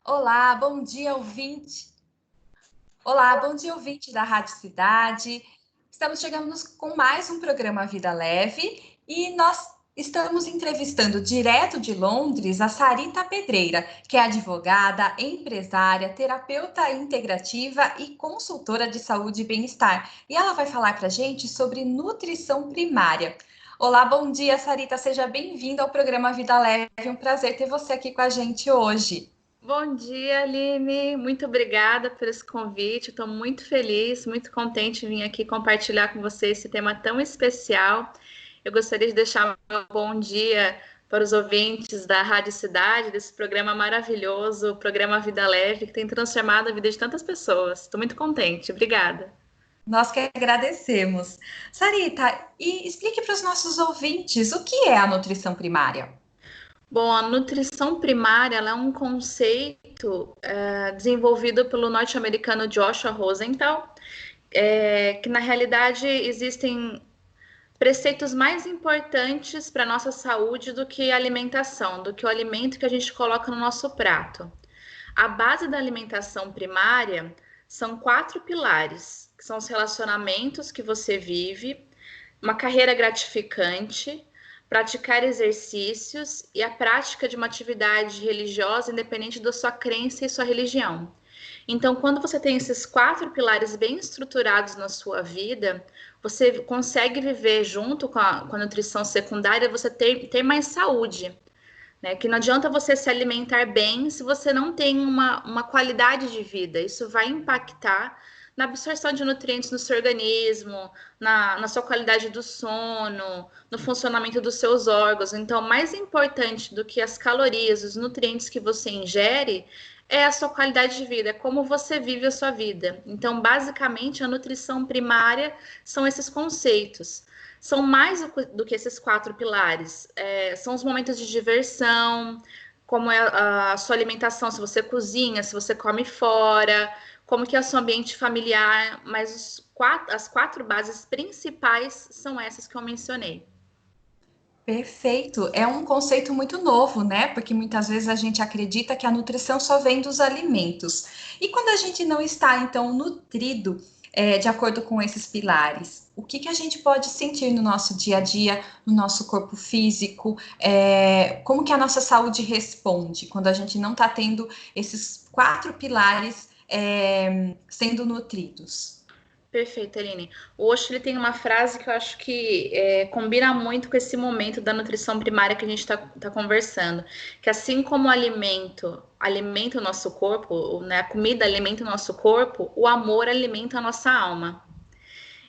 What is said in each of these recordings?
Olá, bom dia, ouvinte. Olá, bom dia, ouvinte da Rádio Cidade. Estamos chegando com mais um programa Vida Leve e nós estamos entrevistando direto de Londres a Sarita Pedreira, que é advogada, empresária, terapeuta integrativa e consultora de saúde e bem-estar. E ela vai falar para a gente sobre nutrição primária. Olá, bom dia, Sarita. Seja bem-vinda ao programa Vida Leve. É um prazer ter você aqui com a gente hoje. Bom dia, Aline. Muito obrigada por esse convite. Estou muito feliz, muito contente de vir aqui compartilhar com você esse tema tão especial. Eu gostaria de deixar um bom dia para os ouvintes da Rádio Cidade, desse programa maravilhoso, o programa Vida Leve, que tem transformado a vida de tantas pessoas. Estou muito contente. Obrigada. Nós que agradecemos. Sarita, e explique para os nossos ouvintes o que é a nutrição primária. Bom, a nutrição primária ela é um conceito desenvolvido pelo norte-americano Joshua Rosenthal, que na realidade existem preceitos mais importantes para a nossa saúde do que a alimentação, do que o alimento que a gente coloca no nosso prato. A base da alimentação primária são 4 pilares, que são os relacionamentos que você vive, uma carreira gratificante, praticar exercícios e a prática de uma atividade religiosa independente da sua crença e sua religião. Então, quando você tem esses 4 pilares bem estruturados na sua vida, você consegue viver junto com a nutrição secundária, você ter mais saúde, né? Que não adianta você se alimentar bem se você não tem uma qualidade de vida. Isso vai impactar na absorção de nutrientes no seu organismo, na sua qualidade do sono, no funcionamento dos seus órgãos. Então, mais importante do que as calorias, os nutrientes que você ingere, é a sua qualidade de vida, é como você vive a sua vida. Então, basicamente, a nutrição primária são esses conceitos. São mais do que esses 4 pilares. São os momentos de diversão, como é a sua alimentação, se você cozinha, se você come fora, como que é o seu ambiente familiar, mas as 4 bases principais são essas que eu mencionei. Perfeito. É um conceito muito novo, né? Porque muitas vezes a gente acredita que a nutrição só vem dos alimentos. E quando a gente não está, então, nutrido, de acordo com esses pilares, o que a gente pode sentir no nosso dia a dia, no nosso corpo físico? Como que a nossa saúde responde quando a gente não está tendo esses 4 pilares, sendo nutridos? Perfeito, Aline. O Osho ele tem uma frase que eu acho que combina muito com esse momento da nutrição primária que a gente está conversando, que assim como o alimento alimenta o nosso corpo, né, a comida alimenta o nosso corpo, o amor alimenta a nossa alma.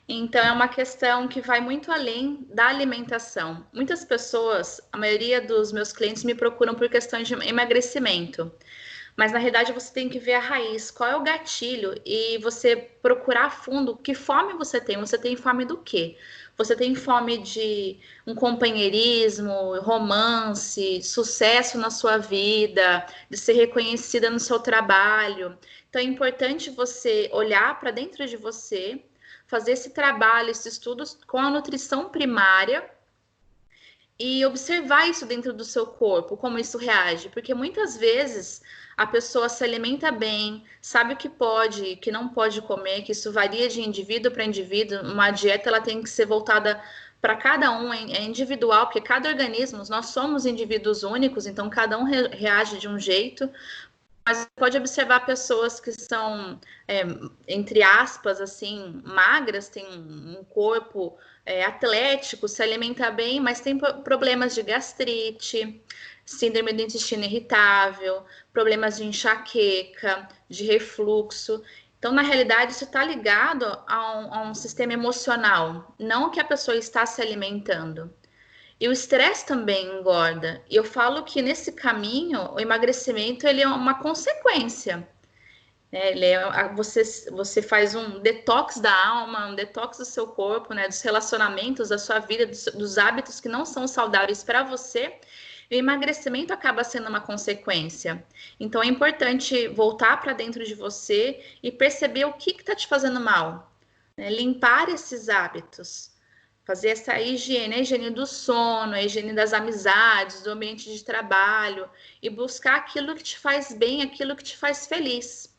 Então é uma questão que vai muito além da alimentação. Muitas pessoas, a maioria dos meus clientes me procuram por questões de emagrecimento. Mas na realidade você tem que ver a raiz, qual é o gatilho e você procurar a fundo que fome você tem. Você tem fome do quê? Você tem fome de um companheirismo, romance, sucesso na sua vida, de ser reconhecida no seu trabalho. Então é importante você olhar para dentro de você, fazer esse trabalho, esses estudos com a nutrição primária e observar isso dentro do seu corpo, como isso reage, porque muitas vezes a pessoa se alimenta bem, sabe o que pode e que não pode comer, que isso varia de indivíduo para indivíduo. Uma dieta ela tem que ser voltada para cada um, é individual, porque cada organismo, nós somos indivíduos únicos, então cada um reage de um jeito. Mas pode observar pessoas que são, entre aspas, assim, magras, têm um corpo atlético, se alimenta bem, mas tem problemas de gastrite, síndrome do intestino irritável, problemas de enxaqueca, de refluxo. Então, na realidade, isso está ligado a um sistema emocional, não que a pessoa está se alimentando. E o estresse também engorda. E eu falo que nesse caminho, o emagrecimento ele é uma consequência. Né? Você faz um detox da alma, um detox do seu corpo, né? Dos relacionamentos, da sua vida, dos hábitos que não são saudáveis para você. E o emagrecimento acaba sendo uma consequência. Então é importante voltar para dentro de você e perceber o que está te fazendo mal. Né? Limpar esses hábitos. Fazer essa higiene, a higiene do sono, a higiene das amizades, do ambiente de trabalho, e buscar aquilo que te faz bem, aquilo que te faz feliz.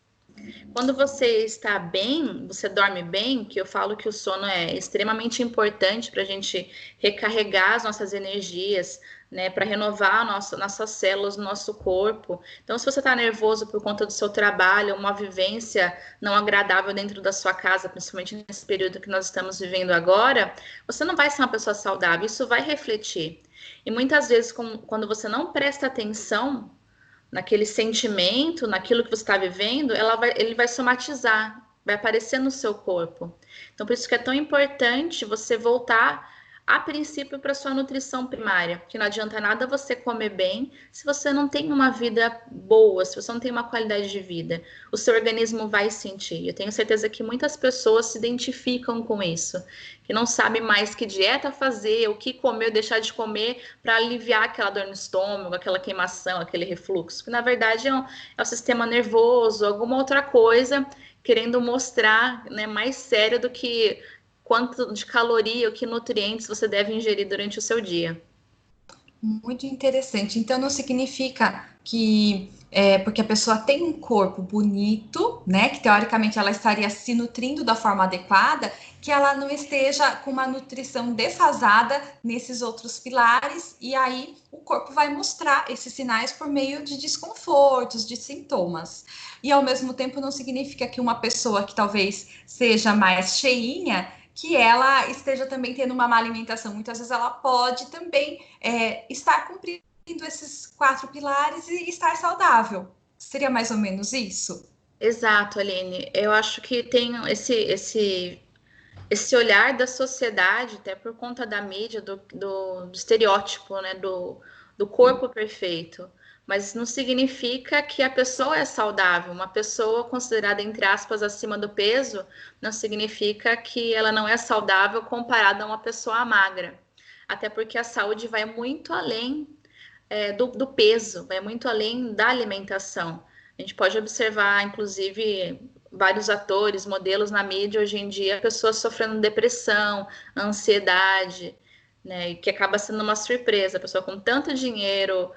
Quando você está bem, você dorme bem, que eu falo que o sono é extremamente importante para a gente recarregar as nossas energias, né, para renovar nossas células, nosso corpo. Então, se você está nervoso por conta do seu trabalho, uma vivência não agradável dentro da sua casa, principalmente nesse período que nós estamos vivendo agora, você não vai ser uma pessoa saudável, isso vai refletir. E muitas vezes, quando você não presta atenção naquele sentimento, naquilo que você está vivendo, ele vai somatizar, vai aparecer no seu corpo. Então, por isso que é tão importante você voltar, a princípio, para sua nutrição primária, que não adianta nada você comer bem se você não tem uma vida boa, se você não tem uma qualidade de vida. O seu organismo vai sentir. Eu tenho certeza que muitas pessoas se identificam com isso, que não sabem mais que dieta fazer, o que comer ou deixar de comer para aliviar aquela dor no estômago, aquela queimação, aquele refluxo. Que na verdade é o sistema nervoso, alguma outra coisa querendo mostrar, né, mais sério do que quanto de caloria, o que nutrientes você deve ingerir durante o seu dia. Muito interessante. Então, não significa que porque a pessoa tem um corpo bonito, né, que teoricamente ela estaria se nutrindo da forma adequada, que ela não esteja com uma nutrição defasada nesses outros pilares, e aí o corpo vai mostrar esses sinais por meio de desconfortos, de sintomas. E ao mesmo tempo não significa que uma pessoa que talvez seja mais cheinha, que ela esteja também tendo uma má alimentação. Muitas vezes ela pode também estar cumprindo esses 4 pilares e estar saudável. Seria mais ou menos isso? Exato, Aline. Eu acho que tem esse olhar da sociedade, até por conta da mídia, do estereótipo, né, do corpo perfeito. Mas não significa que a pessoa é saudável. Uma pessoa considerada, entre aspas, acima do peso, não significa que ela não é saudável comparada a uma pessoa magra. Até porque a saúde vai muito além do peso, vai muito além da alimentação. A gente pode observar, inclusive, vários atores, modelos na mídia hoje em dia, pessoas sofrendo depressão, ansiedade, né? E que acaba sendo uma surpresa, a pessoa com tanto dinheiro,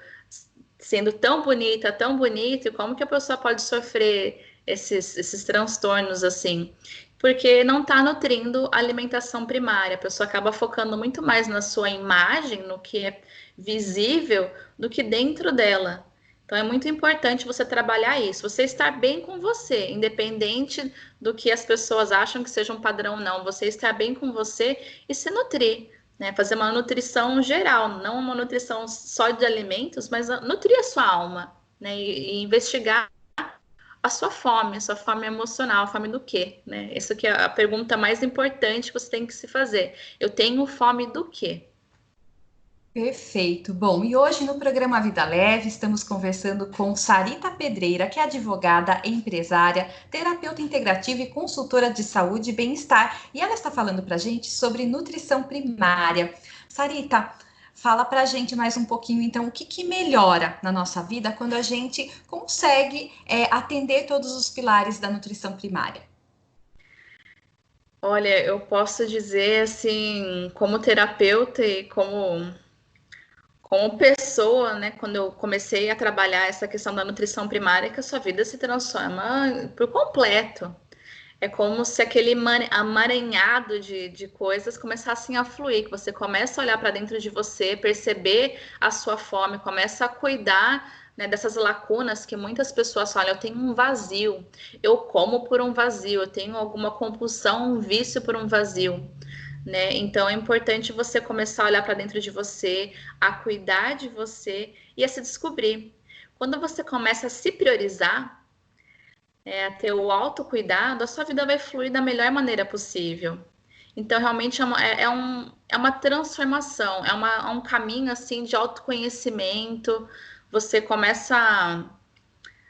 sendo tão bonita, e como que a pessoa pode sofrer esses transtornos assim? Porque não está nutrindo a alimentação primária, a pessoa acaba focando muito mais na sua imagem, no que é visível, do que dentro dela. Então é muito importante você trabalhar isso, você estar bem com você, independente do que as pessoas acham que seja um padrão ou não, você estar bem com você e se nutrir, né? Fazer uma nutrição geral, não uma nutrição só de alimentos, mas nutrir a sua alma, né? E investigar a sua fome emocional, a fome do quê, né? Isso que é a pergunta mais importante que você tem que se fazer. Eu tenho fome do quê? Perfeito. Bom, e hoje no programa Vida Leve estamos conversando com Sarita Pedreira, que é advogada, empresária, terapeuta integrativa e consultora de saúde e bem-estar. E ela está falando para a gente sobre nutrição primária. Sarita, fala para a gente mais um pouquinho, então, o que melhora na nossa vida quando a gente consegue atender todos os pilares da nutrição primária? Olha, eu posso dizer assim, como terapeuta e como pessoa, né, quando eu comecei a trabalhar essa questão da nutrição primária, que a sua vida se transforma por completo. É como se aquele amaranhado de coisas começassem a fluir, que você começa a olhar para dentro de você, perceber a sua fome, começa a cuidar, né, dessas lacunas que muitas pessoas falam, eu tenho um vazio, eu como por um vazio, eu tenho alguma compulsão, um vício por um vazio. Né? Então é importante você começar a olhar para dentro de você, a cuidar de você e a se descobrir. Quando você começa a se priorizar, a ter o autocuidado, a sua vida vai fluir da melhor maneira possível. Então, realmente é uma transformação, é um caminho assim de autoconhecimento. Você começa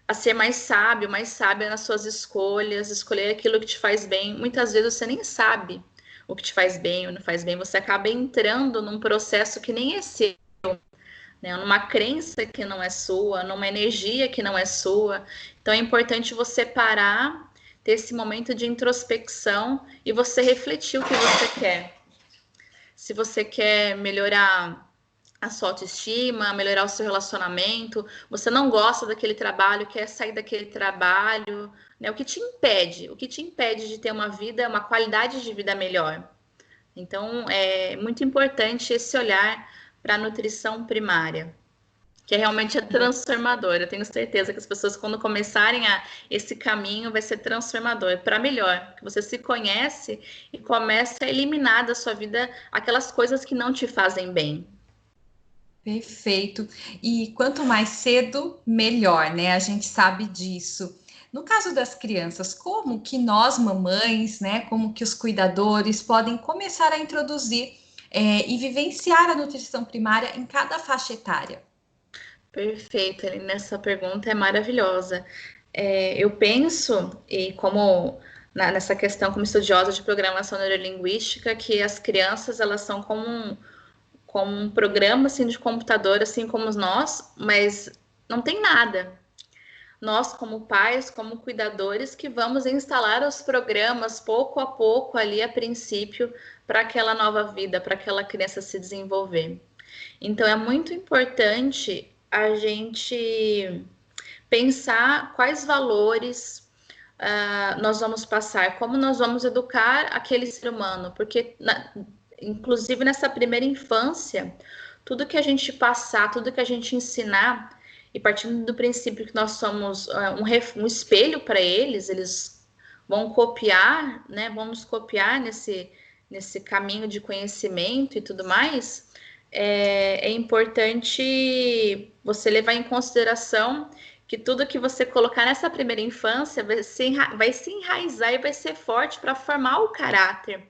a ser mais sábio, mais sábia nas suas escolhas, escolher aquilo que te faz bem. Muitas vezes você nem sabe o que te faz bem ou não faz bem, você acaba entrando num processo que nem é seu, né? Numa crença que não é sua, numa energia que não é sua. Então é importante você parar, ter esse momento de introspecção e você refletir o que você quer. se você quer melhorar a sua autoestima, melhorar o seu relacionamento, você não gosta daquele trabalho, quer sair daquele trabalho, né? O que te impede? O que te impede de ter uma vida, uma qualidade de vida melhor? Então, é muito importante esse olhar para a nutrição primária, que realmente é transformador. Eu tenho certeza que as pessoas, quando começarem esse caminho, vai ser transformador para melhor, que você se conhece e começa a eliminar da sua vida aquelas coisas que não te fazem bem. Perfeito. E quanto mais cedo, melhor, né? A gente sabe disso. No caso das crianças, como que nós, mamães, né, como que os cuidadores podem começar a introduzir e vivenciar a nutrição primária em cada faixa etária? Perfeito, Aline, essa pergunta é maravilhosa. Eu penso, e como nessa questão como estudiosa de programação neurolinguística, que as crianças elas são como um programa assim, de computador, assim como nós, mas não tem nada. Nós, como pais, como cuidadores, que vamos instalar os programas pouco a pouco ali a princípio para aquela nova vida, para aquela criança se desenvolver. Então é muito importante a gente pensar quais valores nós vamos passar, como nós vamos educar aquele ser humano, porque inclusive nessa primeira infância, tudo que a gente passar, tudo que a gente ensinar, e partindo do princípio que nós somos um espelho para eles, eles vão copiar, né? Vão nos copiar nesse caminho de conhecimento e tudo mais. É importante você levar em consideração que tudo que você colocar nessa primeira infância vai se enraizar e vai ser forte para formar o caráter.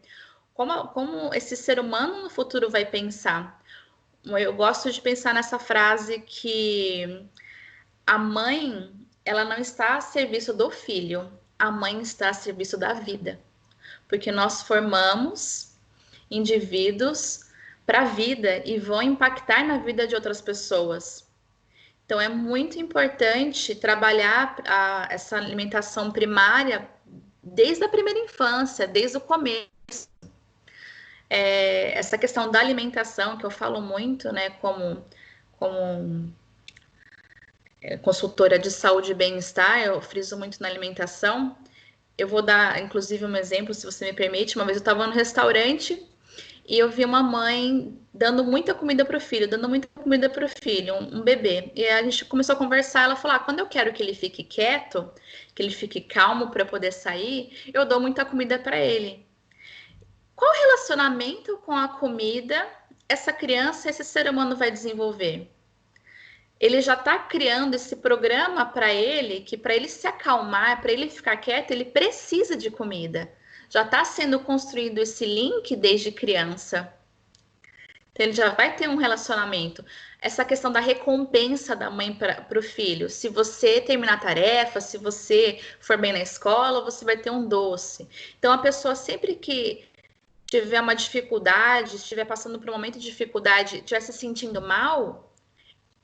Como esse ser humano no futuro vai pensar? Eu gosto de pensar nessa frase que a mãe, ela não está a serviço do filho, a mãe está a serviço da vida. Porque nós formamos indivíduos para a vida e vão impactar na vida de outras pessoas. Então, é muito importante trabalhar essa alimentação primária desde a primeira infância, desde o começo. Essa questão da alimentação, que eu falo muito, né, como consultora de saúde e bem-estar, eu friso muito na alimentação. Eu vou dar, inclusive, um exemplo, se você me permite. Uma vez eu estava no restaurante e eu vi uma mãe dando muita comida para o filho, um bebê. E a gente começou a conversar, ela falou, quando eu quero que ele fique quieto, que ele fique calmo para poder sair, eu dou muita comida para ele. Qual relacionamento com a comida essa criança, esse ser humano vai desenvolver? Ele já está criando esse programa para ele, que para ele se acalmar, para ele ficar quieto, ele precisa de comida. Já está sendo construído esse link desde criança. Então, ele já vai ter um relacionamento. Essa questão da recompensa da mãe para o filho. Se você terminar a tarefa, se você for bem na escola, você vai ter um doce. Então, a pessoa sempre que tiver uma dificuldade, estiver passando por um momento de dificuldade, estiver se sentindo mal,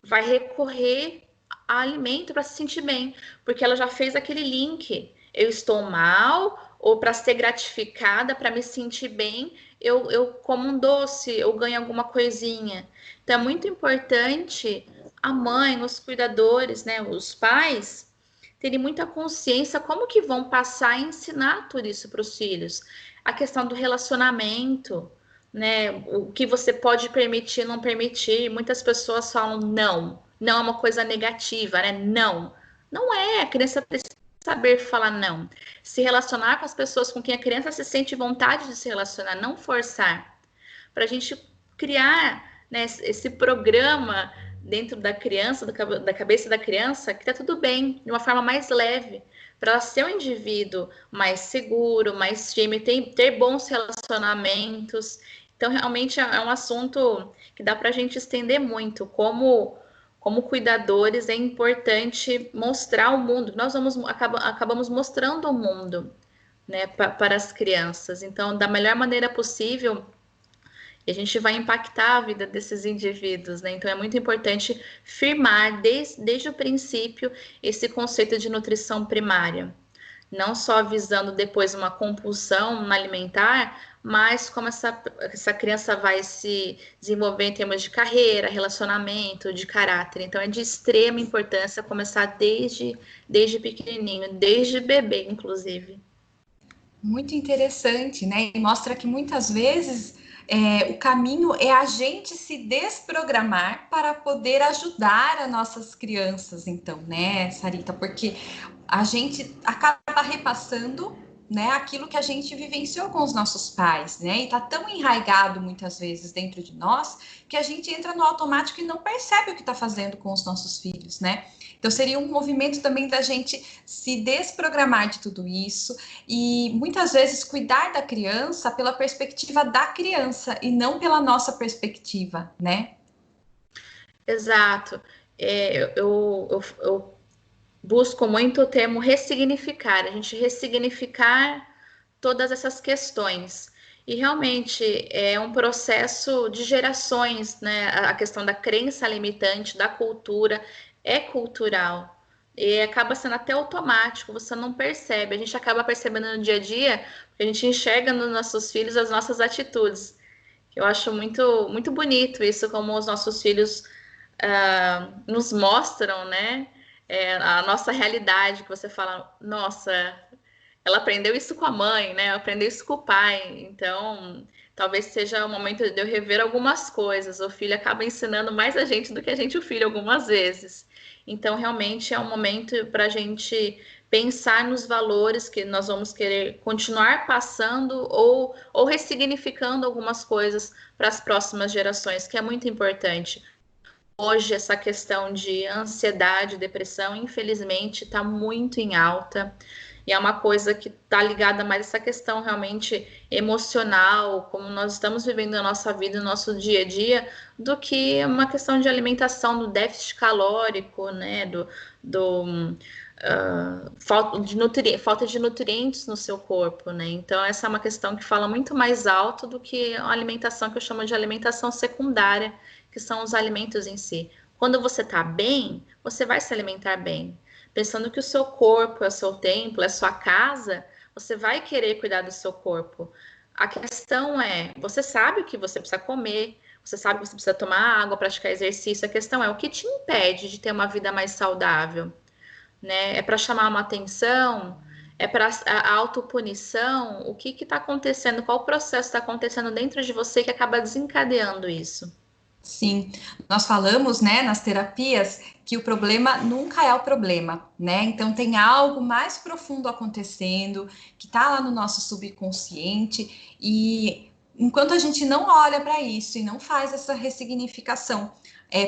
vai recorrer a alimento para se sentir bem, porque ela já fez aquele link. Eu estou mal, ou para ser gratificada, para me sentir bem, eu como um doce, eu ganho alguma coisinha. Então é muito importante a mãe, os cuidadores, né, os pais, terem muita consciência como que vão passar a ensinar tudo isso para os filhos. A questão do relacionamento, né? O que você pode permitir, não permitir. Muitas pessoas falam não. Não é uma coisa negativa, né? Não. Não é. A criança precisa saber falar não. Se relacionar com as pessoas com quem a criança se sente vontade de se relacionar, não forçar. Para a gente criar, né, esse programa dentro da criança, da cabeça da criança, que tá tudo bem, de uma forma mais leve, para ela ser um indivíduo mais seguro, mais tímido, ter bons relacionamentos. Então, realmente é um assunto que dá para a gente estender muito. Como cuidadores, é importante mostrar o mundo. Nós acabamos mostrando o mundo, né, para as crianças. Então, da melhor maneira possível, a gente vai impactar a vida desses indivíduos, né? Então, é muito importante firmar desde o princípio esse conceito de nutrição primária. não só visando depois uma compulsão alimentar, mas como essa criança vai se desenvolver em termos de carreira, relacionamento, de caráter. Então, é de extrema importância começar desde pequenininho, desde bebê, inclusive. Muito interessante, né? E mostra que muitas vezes o caminho é a gente se desprogramar para poder ajudar as nossas crianças, então, né, Sarita? Porque a gente acaba repassando, né, aquilo que a gente vivenciou com os nossos pais, né? E tá tão enraizado muitas vezes dentro de nós que a gente entra no automático e não percebe o que está fazendo com os nossos filhos, né? Então seria um movimento também da gente se desprogramar de tudo isso e muitas vezes cuidar da criança pela perspectiva da criança e não pela nossa perspectiva, né? Exato. Eu busco muito o termo ressignificar, a gente ressignificar todas essas questões. E realmente é um processo de gerações, né? A questão da crença limitante, da cultura, é cultural. E acaba sendo até automático, você não percebe. A gente acaba percebendo no dia a dia, porque a gente enxerga nos nossos filhos as nossas atitudes. Eu acho muito bonito isso, como os nossos filhos nos mostram, né? A nossa realidade, que você fala, nossa, ela aprendeu isso com a mãe, né? Aprendeu isso com o pai. Então, talvez seja o momento de eu rever algumas coisas. O filho acaba ensinando mais a gente do que a gente o filho algumas vezes. Então, realmente é um momento para a gente pensar nos valores que nós vamos querer continuar passando ou ressignificando algumas coisas para as próximas gerações, que é muito importante. Hoje, essa questão de ansiedade, depressão, infelizmente, está muito em alta. E é uma coisa que está ligada mais a essa questão realmente emocional, como nós estamos vivendo a nossa vida, o nosso dia a dia, do que uma questão de alimentação, do déficit calórico, né? Falta de nutrientes no seu corpo, né? Então, essa é uma questão que fala muito mais alto do que a alimentação que eu chamo de alimentação secundária, que são os alimentos em si. Quando você está bem, você vai se alimentar bem. Pensando que o seu corpo é o seu templo, é a sua casa, você vai querer cuidar do seu corpo. A questão é, você sabe o que você precisa comer, você sabe que você precisa tomar água, praticar exercício. A questão é o que te impede de ter uma vida mais saudável, né? É para chamar uma atenção? É para a autopunição? O que está acontecendo? Qual o processo está acontecendo dentro de você que acaba desencadeando isso? Sim, nós falamos, né, nas terapias que o problema nunca é o problema, né? Então tem algo mais profundo acontecendo que está lá no nosso subconsciente e enquanto a gente não olha para isso e não faz essa ressignificação,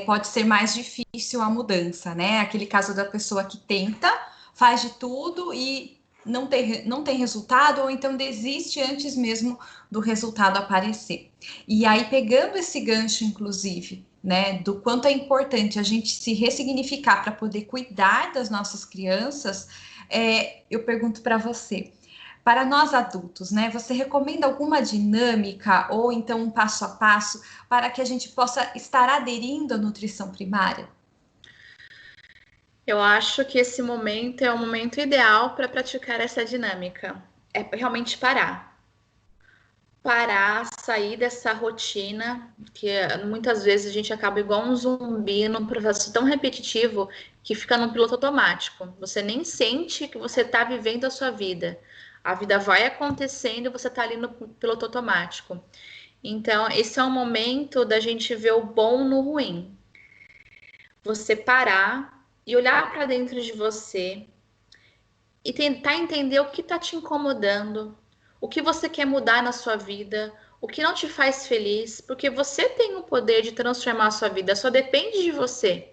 pode ser mais difícil a mudança, né? Aquele caso da pessoa que tenta, faz de tudo e não tem resultado, ou então desiste antes mesmo do resultado aparecer. E aí, pegando esse gancho, inclusive, né, do quanto é importante a gente se ressignificar para poder cuidar das nossas crianças, eu pergunto para você, para nós adultos, né, você recomenda alguma dinâmica ou então um passo a passo para que a gente possa estar aderindo à nutrição primária? Eu acho que esse momento é o momento ideal para praticar essa dinâmica. É realmente parar. Parar, sair dessa rotina, que muitas vezes a gente acaba igual um zumbi num processo tão repetitivo que fica no piloto automático. Você nem sente que você está vivendo a sua vida. A vida vai acontecendo e você está ali no piloto automático. Então, esse é o momento da gente ver o bom no ruim. Você parar e olhar para dentro de você e tentar entender o que está te incomodando, o que você quer mudar na sua vida, o que não te faz feliz, porque você tem o poder de transformar a sua vida, só depende de você.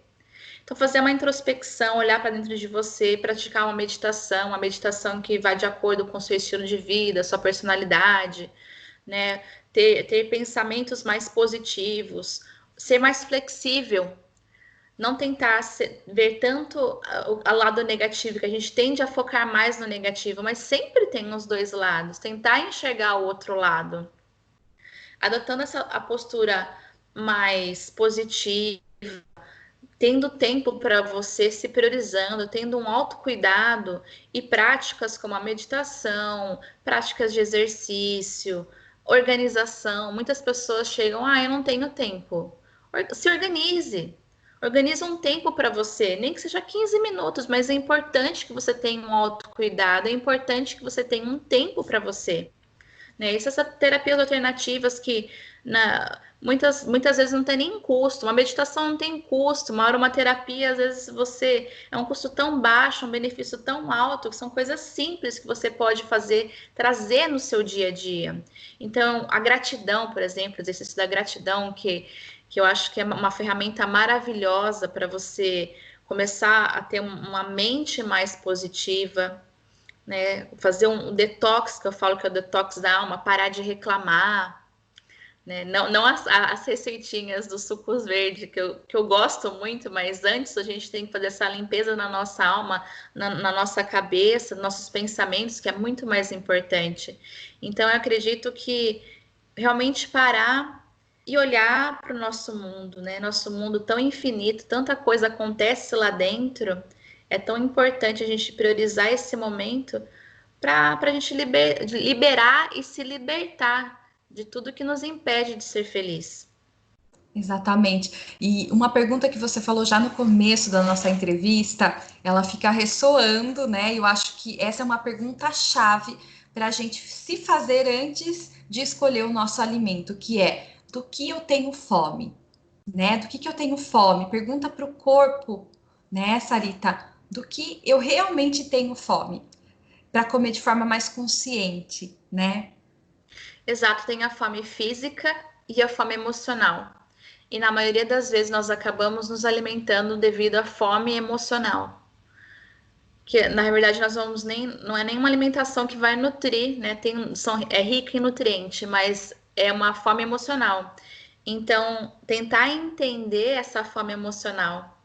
Então, fazer uma introspecção, olhar para dentro de você, praticar uma meditação que vai de acordo com o seu estilo de vida, sua personalidade, né? Ter pensamentos mais positivos, ser mais flexível, não tentar ver tanto o lado negativo, que a gente tende a focar mais no negativo, mas sempre tem os dois lados, tentar enxergar o outro lado. Adotando a postura mais positiva, tendo tempo para você, se priorizando, tendo um autocuidado e práticas como a meditação, práticas de exercício, organização. Muitas pessoas chegam, eu não tenho tempo. Se organize. Organize um tempo para você, nem que seja 15 minutos, mas é importante que você tenha um autocuidado, é importante que você tenha um tempo para você. Né? Essas terapias alternativas que muitas vezes não tem nem custo, uma meditação não tem custo, uma aromaterapia, às vezes você é um custo tão baixo, um benefício tão alto, que são coisas simples que você pode fazer, trazer no seu dia a dia. Então, a gratidão, por exemplo, o exercício da gratidão, que eu acho que é uma ferramenta maravilhosa para você começar a ter uma mente mais positiva, né? Fazer um detox, que eu falo que é o detox da alma, parar de reclamar, né? Não as receitinhas dos sucos verdes, que eu gosto muito, mas antes a gente tem que fazer essa limpeza na nossa alma, na nossa cabeça, nossos pensamentos, que é muito mais importante. Então, eu acredito que realmente parar e olhar para o nosso mundo, né? Nosso mundo tão infinito, tanta coisa acontece lá dentro, é tão importante a gente priorizar esse momento para a gente liberar e se libertar de tudo que nos impede de ser feliz. Exatamente. E uma pergunta que você falou já no começo da nossa entrevista, ela fica ressoando, né? Eu acho que essa é uma pergunta-chave para a gente se fazer antes de escolher o nosso alimento, que é: do que eu tenho fome? Né? Do que eu tenho fome? Pergunta para o corpo, né, Sarita? Do que eu realmente tenho fome? Para comer de forma mais consciente, né? Exato, tem a fome física e a fome emocional. E na maioria das vezes nós acabamos nos alimentando devido à fome emocional. Que na verdade nós vamos não é nenhuma alimentação que vai nutrir, né? É rica em nutriente, mas é uma fome emocional. Então, tentar entender essa fome emocional,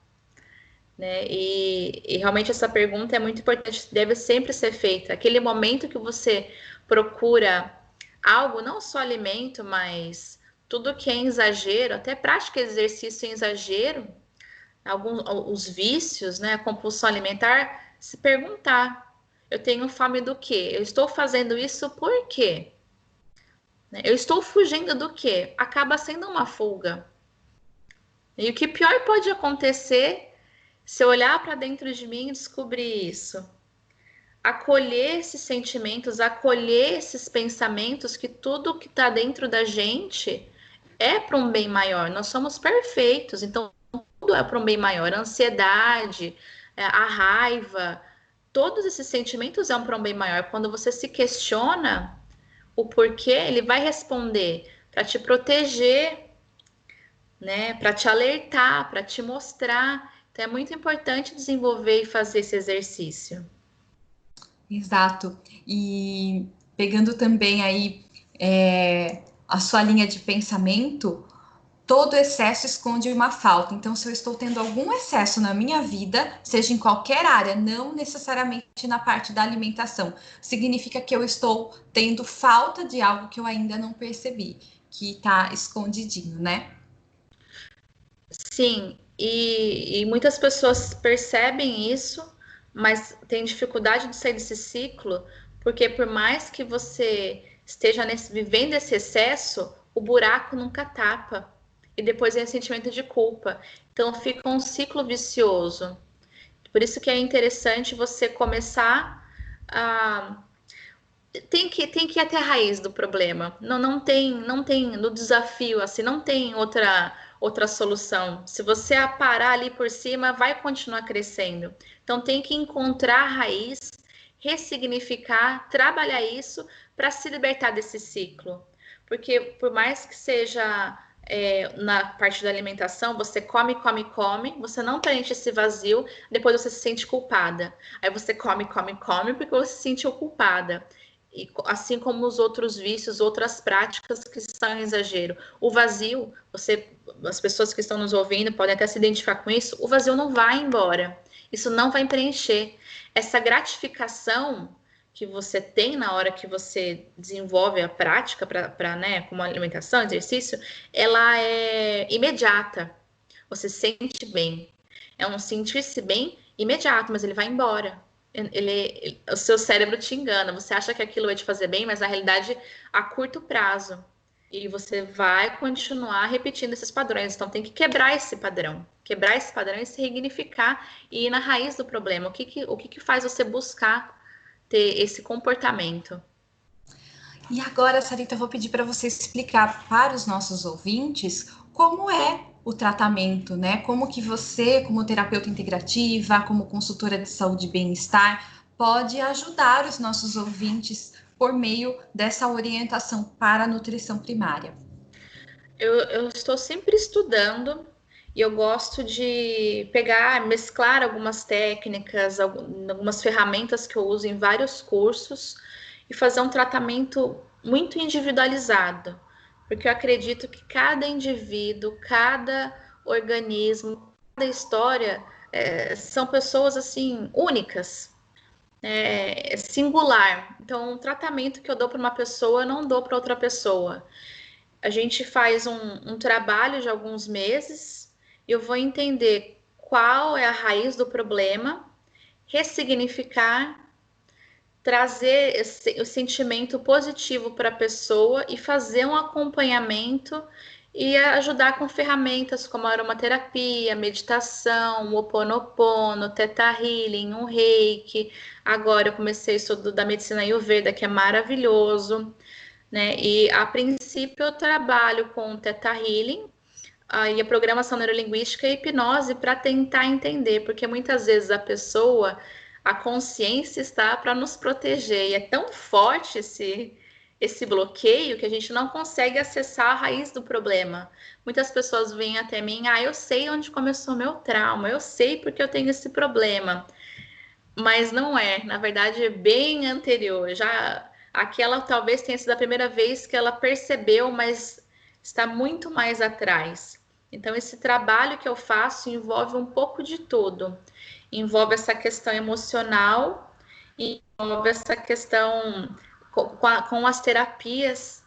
né? E realmente essa pergunta é muito importante, deve sempre ser feita. Aquele momento que você procura algo, não só alimento, mas tudo que é em exagero, até prática de exercício em exagero, alguns os vícios, né, a compulsão alimentar, se perguntar: eu tenho fome do quê? Eu estou fazendo isso por quê? Né? Eu estou fugindo do quê? Acaba sendo uma fuga. E o que pior pode acontecer se eu olhar para dentro de mim e descobrir isso? Acolher esses sentimentos, acolher esses pensamentos, que tudo que está dentro da gente é para um bem maior. Nós somos perfeitos, então tudo é para um bem maior. A ansiedade, a raiva, todos esses sentimentos é para um bem maior. Quando você se questiona o porquê, ele vai responder para te proteger, né? Para te alertar, para te mostrar. Então é muito importante desenvolver e fazer esse exercício. Exato. E pegando também aí a sua linha de pensamento, todo excesso esconde uma falta. Então, se eu estou tendo algum excesso na minha vida, seja em qualquer área, não necessariamente na parte da alimentação, significa que eu estou tendo falta de algo que eu ainda não percebi, que está escondidinho, né? Sim, e muitas pessoas percebem isso, mas tem dificuldade de sair desse ciclo, porque por mais que você esteja vivendo esse excesso, o buraco nunca tapa. E depois vem o sentimento de culpa. Então fica um ciclo vicioso. Por isso que é interessante você começar a tem que ir até a raiz do problema. Não tem no desafio assim, não tem outra solução. Se você parar ali por cima, vai continuar crescendo. Então tem que encontrar a raiz, ressignificar, trabalhar isso para se libertar desse ciclo. Porque por mais que seja na parte da alimentação, você come, come, come, você não preenche esse vazio, depois você se sente culpada. Aí você come, come, come, porque você se sentiu culpada. E assim como os outros vícios, outras práticas que são em exagero. O vazio, as pessoas que estão nos ouvindo podem até se identificar com isso, o vazio não vai embora. Isso não vai preencher. Essa gratificação que você tem na hora que você desenvolve a prática né, como alimentação, exercício, ela é imediata. Você se sente bem. É um sentir-se bem imediato, mas ele vai embora. O seu cérebro te engana. Você acha que aquilo vai te fazer bem, mas na realidade a curto prazo. E você vai continuar repetindo esses padrões. Então tem que quebrar esse padrão. Quebrar esse padrão e se significar e ir na raiz do problema. O que faz você buscar ter esse comportamento? E agora, Sarita, eu vou pedir para você explicar para os nossos ouvintes como é o tratamento, né? Como que você, como terapeuta integrativa, como consultora de saúde e bem-estar, pode ajudar os nossos ouvintes por meio dessa orientação para a nutrição primária. Eu estou sempre estudando e eu gosto de pegar, mesclar algumas técnicas, algumas ferramentas que eu uso em vários cursos e fazer um tratamento muito individualizado, porque eu acredito que cada indivíduo, cada organismo, cada história são pessoas assim únicas, singular. Então, o tratamento que eu dou para uma pessoa, eu não dou para outra pessoa. A gente faz um trabalho de alguns meses, eu vou entender qual é a raiz do problema, ressignificar, trazer o sentimento positivo para a pessoa e fazer um acompanhamento e ajudar com ferramentas como a aromaterapia, meditação, o Ho'oponopono, Theta Healing, um Reiki. Agora eu comecei estudo da medicina Ayurveda, que é maravilhoso, né? E a princípio eu trabalho com Theta Healing, e a programação neurolinguística e hipnose para tentar entender, porque muitas vezes a consciência está para nos proteger, e é tão forte esse bloqueio que a gente não consegue acessar a raiz do problema. Muitas pessoas vêm até mim, eu sei onde começou meu trauma, eu sei porque eu tenho esse problema, mas não é, na verdade é bem anterior, já aquela talvez tenha sido a primeira vez que ela percebeu, mas está muito mais atrás. Então esse trabalho que eu faço envolve um pouco de tudo, envolve essa questão emocional, envolve essa questão com as terapias,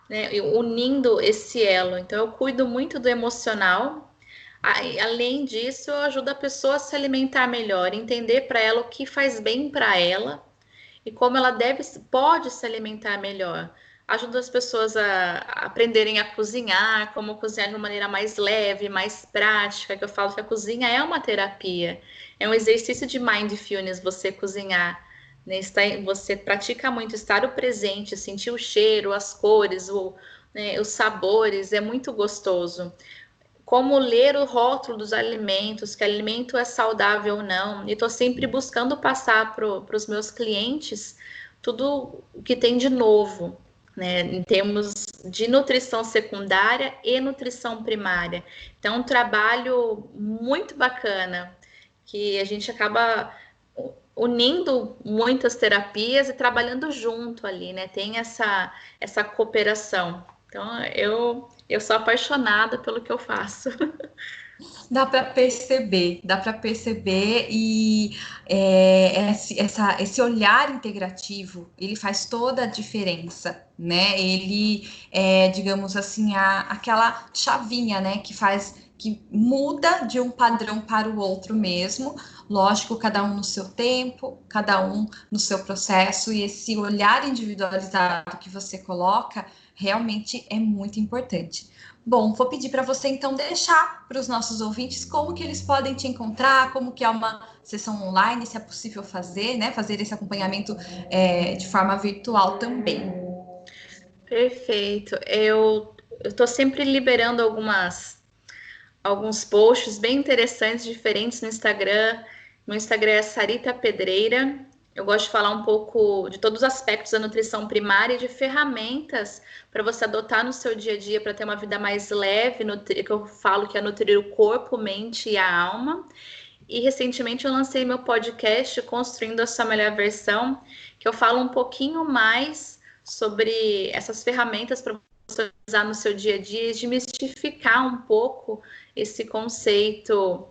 né, unindo esse elo. Então eu cuido muito do emocional. Além disso, eu ajudo a pessoa a se alimentar melhor, entender para ela o que faz bem para ela e como ela pode se alimentar melhor. Ajuda as pessoas a aprenderem a cozinhar, como cozinhar de uma maneira mais leve, mais prática, que eu falo que a cozinha é uma terapia, é um exercício de mindfulness você cozinhar, né? Você pratica muito estar o presente, sentir o cheiro, as cores, né, os sabores, é muito gostoso. Como ler o rótulo dos alimentos, que alimento é saudável ou não. E estou sempre buscando passar para os meus clientes tudo o que tem de novo, né, em termos de nutrição secundária e nutrição primária. Então, um trabalho muito bacana, que a gente acaba unindo muitas terapias e trabalhando junto ali, né? Tem essa cooperação. Então, eu sou apaixonada pelo que eu faço. Dá para perceber e esse olhar integrativo, ele faz toda a diferença, né? Ele é, digamos assim, aquela chavinha, né, que muda de um padrão para o outro mesmo. Lógico, cada um no seu tempo, cada um no seu processo, e esse olhar individualizado que você coloca realmente é muito importante. Bom, vou pedir para você então deixar para os nossos ouvintes como que eles podem te encontrar, como que é uma sessão online, se é possível fazer, né? Fazer esse acompanhamento de forma virtual também. Perfeito. Eu estou sempre liberando alguns posts bem interessantes, diferentes no Instagram. Meu Instagram é Sarita Pedreira. Eu gosto de falar um pouco de todos os aspectos da nutrição primária e de ferramentas para você adotar no seu dia a dia para ter uma vida mais leve, que eu falo que é nutrir o corpo, mente e a alma. E recentemente eu lancei meu podcast Construindo a Sua Melhor Versão, que eu falo um pouquinho mais sobre essas ferramentas para você usar no seu dia a dia e desmistificar um pouco esse conceito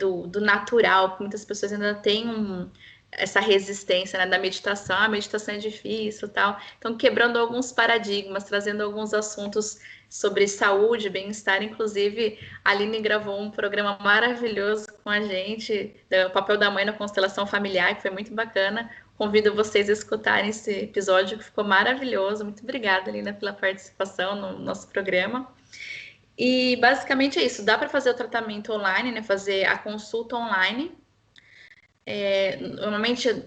do natural, que muitas pessoas ainda têm essa resistência, né, da meditação. A meditação é difícil, tal. Então, quebrando alguns paradigmas, trazendo alguns assuntos sobre saúde, bem-estar. Inclusive, a Aline gravou um programa maravilhoso com a gente, o papel da mãe na constelação familiar, que foi muito bacana. Convido vocês a escutarem esse episódio, que ficou maravilhoso. Muito obrigada, Alina, pela participação no nosso programa. E basicamente é isso. Dá para fazer o tratamento online, né? Fazer a consulta online. Normalmente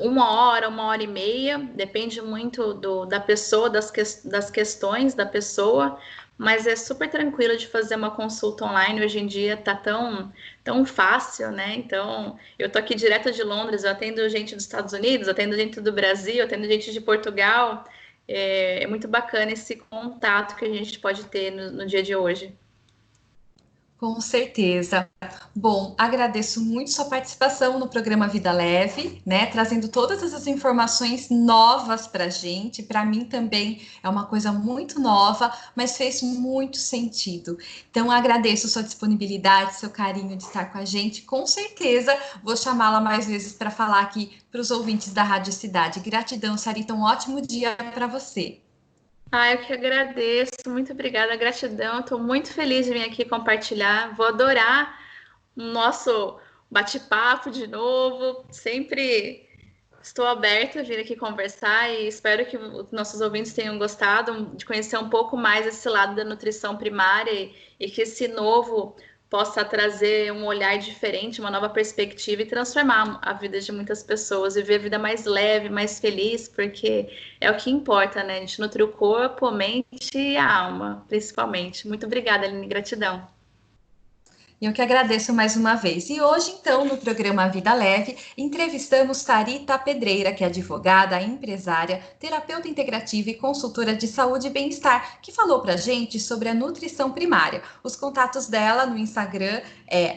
1 hora e meia, depende muito da pessoa, das questões da pessoa, mas é super tranquilo de fazer uma consulta online. Hoje em dia tá tão fácil, né? Então, eu tô aqui direto de Londres, eu atendo gente dos Estados Unidos, atendo gente do Brasil, atendo gente de Portugal. É muito bacana esse contato que a gente pode ter no dia de hoje. Com certeza. Bom, agradeço muito sua participação no programa Vida Leve, né? Trazendo todas essas informações novas para a gente. Para mim também é uma coisa muito nova, mas fez muito sentido. Então, agradeço sua disponibilidade, seu carinho de estar com a gente. Com certeza vou chamá-la mais vezes para falar aqui para os ouvintes da Rádio Cidade. Gratidão, Sarita. Um ótimo dia para você. Eu que agradeço, muito obrigada, gratidão. Estou muito feliz de vir aqui compartilhar. Vou adorar o nosso bate-papo de novo. Sempre estou aberta a vir aqui conversar e espero que os nossos ouvintes tenham gostado de conhecer um pouco mais esse lado da nutrição primária e que esse novo possa trazer um olhar diferente, uma nova perspectiva e transformar a vida de muitas pessoas e ver a vida mais leve, mais feliz, porque é o que importa, né? A gente nutrir o corpo, a mente e a alma, principalmente. Muito obrigada, Aline, gratidão. Eu que agradeço mais uma vez. E hoje, então, no programa Vida Leve, entrevistamos Sarita Pedreira, que é advogada, empresária, terapeuta integrativa e consultora de saúde e bem-estar, que falou para a gente sobre a nutrição primária. Os contatos dela no Instagram é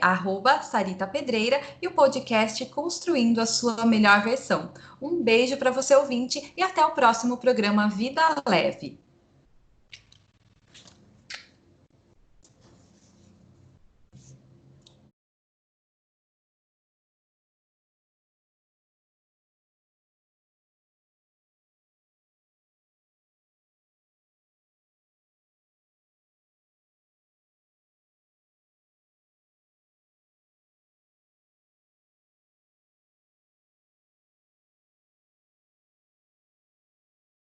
@saritapedreira e o podcast Construindo a Sua Melhor Versão. Um beijo para você, ouvinte, e até o próximo programa Vida Leve.